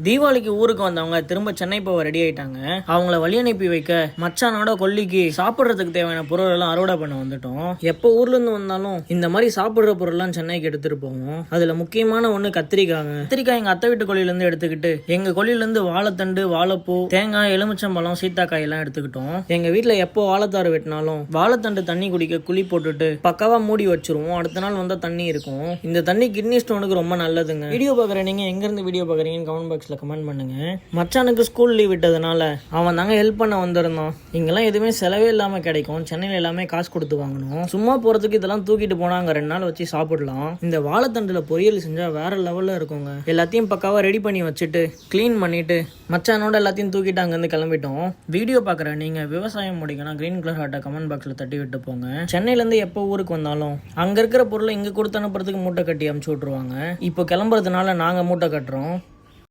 தீபாவளிக்கு ஊருக்கு வந்தவங்க திரும்ப சென்னை போக ரெடி ஆயிட்டாங்க. அவங்கள வழி அனுப்பி வைக்க மச்சானோட கொல்லிக்கு சாப்பிட்றதுக்கு தேவையான பொருள் எல்லாம் அறுவடை பண்ண வந்துட்டோம். எப்போ ஊர்ல இருந்து வந்தாலும் இந்த மாதிரி சாப்பிடுற பொருள் எல்லாம் சென்னைக்கு எடுத்துட்டு போவோம். அதுல முக்கியமான ஒண்ணு கத்திரிக்காய் எங்க அத்தை வீட்டு கொல்லில இருந்து எடுத்துக்கிட்டு எங்க கொல்லில இருந்து வாழைத்தண்டு, வாழைப்பூ, தேங்காய், எலுமிச்சம்பழம், சீத்தாக்காய் எல்லாம் எடுத்துக்கிட்டோம். எங்க வீட்டுல எப்போ வாழைத்தாறு வெட்டினாலும் வாழைத்தண்டு தண்ணி குடிக்க குழி போட்டுட்டு பக்காவா மூடி வச்சிருவோம். அடுத்த நாள் வந்தா தண்ணி இருக்கும். இந்த தண்ணி கிட்னி ஸ்டோனுக்கு ரொம்ப நல்லதுங்க. வீடியோ பாக்குற நீங்க எங்க இருந்து வீடியோ பாக்குறீங்கன்னு கமெண்ட் பாக்ஸ் கமெண்ட் பண்ணுங்க. மச்சானுக்கு ஸ்கூல் லீவ் விட்டதுனால அவன் தாங்க ஹெல்ப் பண்ண வந்திருந்தான். இங்கெல்லாம் எதுவுமே செலவே இல்லாம கிடைக்கும். சென்னையில எல்லாமே காசு கொடுத்து வாங்கணும். சும்மா போறதுக்கு இதெல்லாம் தூக்கிட்டு போனா அங்க 2 நாள் வச்சு சாப்பிடலாம். இந்த வாழைத்தண்டுல பொரியல் செஞ்சா வேற லெவல்ல இருக்குங்க. எல்லாத்தையும் பக்காவா ரெடி பண்ணி வச்சுட்டு கிளீன் பண்ணிட்டு மச்சானோட எல்லாத்தையும் தூக்கிட்டு அங்கிருந்து கிளம்பிட்டோம். வீடியோ பாக்குற நீங்க விவசாயம் முடிக்கணும் கிரீன் கலர் ஹார்ட்டை கமெண்ட் பாக்ஸ்ல தட்டி விட்டு போங்க. சென்னையில இருந்து எப்போ ஊருக்கு வந்தாலும் அங்க இருக்கிற பொருளை இங்க கொடுத்து அனுப்புறதுக்கு மூட்டை கட்டி அனுப்பிச்சு விட்டுருவாங்க. இப்போ கிளம்புறதுனால நாங்க மூட்டை கட்டுறோம்.